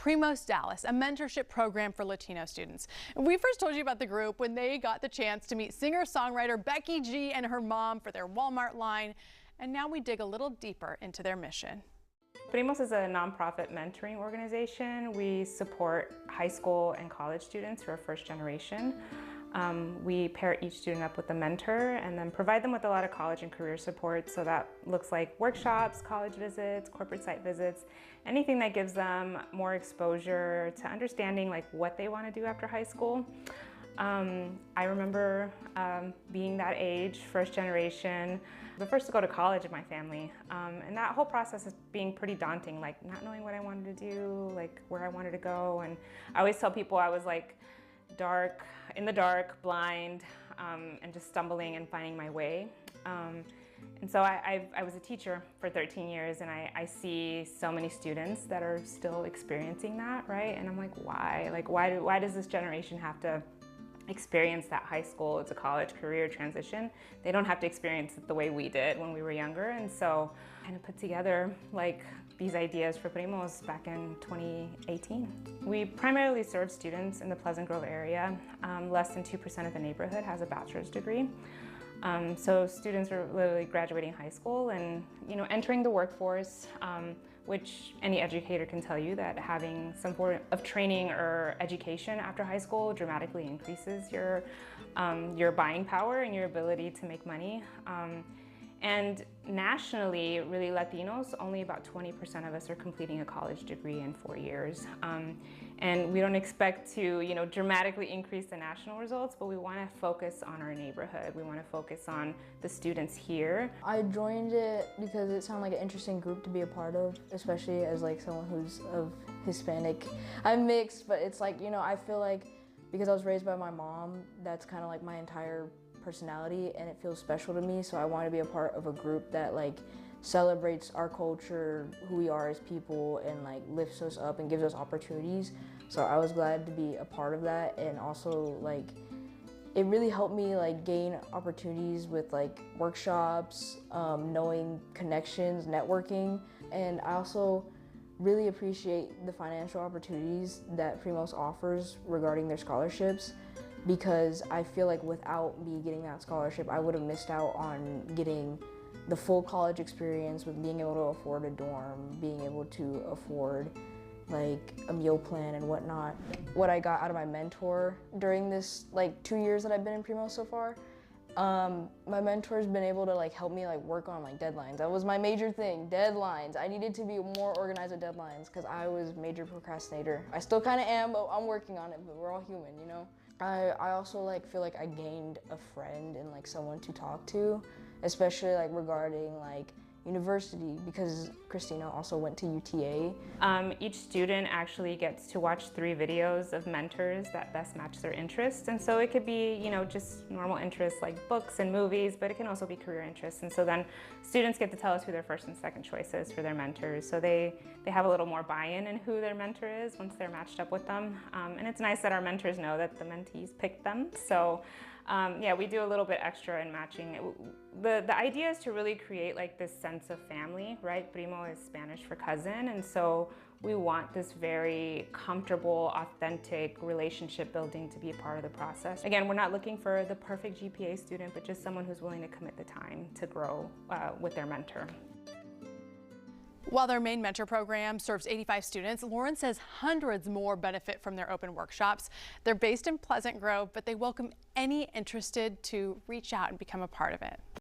Primos Dallas, a mentorship program for Latino students. We first told you about the group when they got the chance to meet singer-songwriter Becky G and her mom for their Walmart line. And now we dig a little deeper into their mission. Primos is a nonprofit mentoring organization. We support high school and college students who are first generation. We pair each student up with a mentor and then provide them with a lot of college and career support. So that looks like workshops, college visits, corporate site visits, anything that gives them more exposure to understanding like what they want to do after high school. I remember being that age, first generation, the first to go to college in my family. And that whole process is being pretty daunting, like not knowing what I wanted to do, like where I wanted to go. And I always tell people I was like in the dark, blind, and just stumbling and finding my way. And so I was a teacher for 13 years and I see so many students that are still experiencing that, right? And I'm like, why? Like, why does this generation have to experience that high school to college career transition? They don't have to experience it the way we did when we were younger. And so I kind of put together like these ideas for Primos back in 2018. We primarily serve students in the Pleasant Grove area. Less than 2% of the neighborhood has a bachelor's degree. So students are literally graduating high school and entering the workforce, which any educator can tell you that having some form of training or education after high school dramatically increases your buying power and your ability to make money. And nationally, really Latinos, only about 20% of us are completing a college degree in 4 years. And we don't expect to dramatically increase the national results, but we want to focus on our neighborhood. We want to focus on the students here. I joined it because it sounded like an interesting group to be a part of, especially as like someone who's of Hispanic. I'm mixed, but it's like, I feel like because I was raised by my mom, that's kind of like my entire personality and it feels special to me, so I want to be a part of a group that like celebrates our culture, who we are as people, and like lifts us up and gives us opportunities. So I was glad to be a part of that, and also like it really helped me like gain opportunities with like workshops, knowing connections, networking, and I also really appreciate the financial opportunities that Primos offers regarding their scholarships, because I feel like without me getting that scholarship, I would have missed out on getting the full college experience with being able to afford a dorm, being able to afford like a meal plan and whatnot. What I got out of my mentor during this like 2 years that I've been in Primos so far, my mentor's been able to like help me like work on like deadlines. That was my major thing, deadlines. I needed to be more organized with deadlines because I was a major procrastinator. I still kind of am, but I'm working on it, but we're all human, I also like feel like I gained a friend and like someone to talk to, especially like regarding like university, because Christina also went to UTA. Each student actually gets to watch 3 videos of mentors that best match their interests. And so it could be, just normal interests like books and movies, but it can also be career interests. And so then students get to tell us who their first and second choice is for their mentors. So they have a little more buy-in in who their mentor is once they're matched up with them. And it's nice that our mentors know that the mentees picked them. So yeah, we do a little bit extra in matching. The idea is to really create like this sense of family, right? Primo is Spanish for cousin, and so we want this very comfortable, authentic relationship building to be a part of the process. Again, we're not looking for the perfect GPA student, but just someone who's willing to commit the time to grow with their mentor. While their main mentor program serves 85 students, Lauren says hundreds more benefit from their open workshops. They're based in Pleasant Grove, but they welcome any interested to reach out and become a part of it.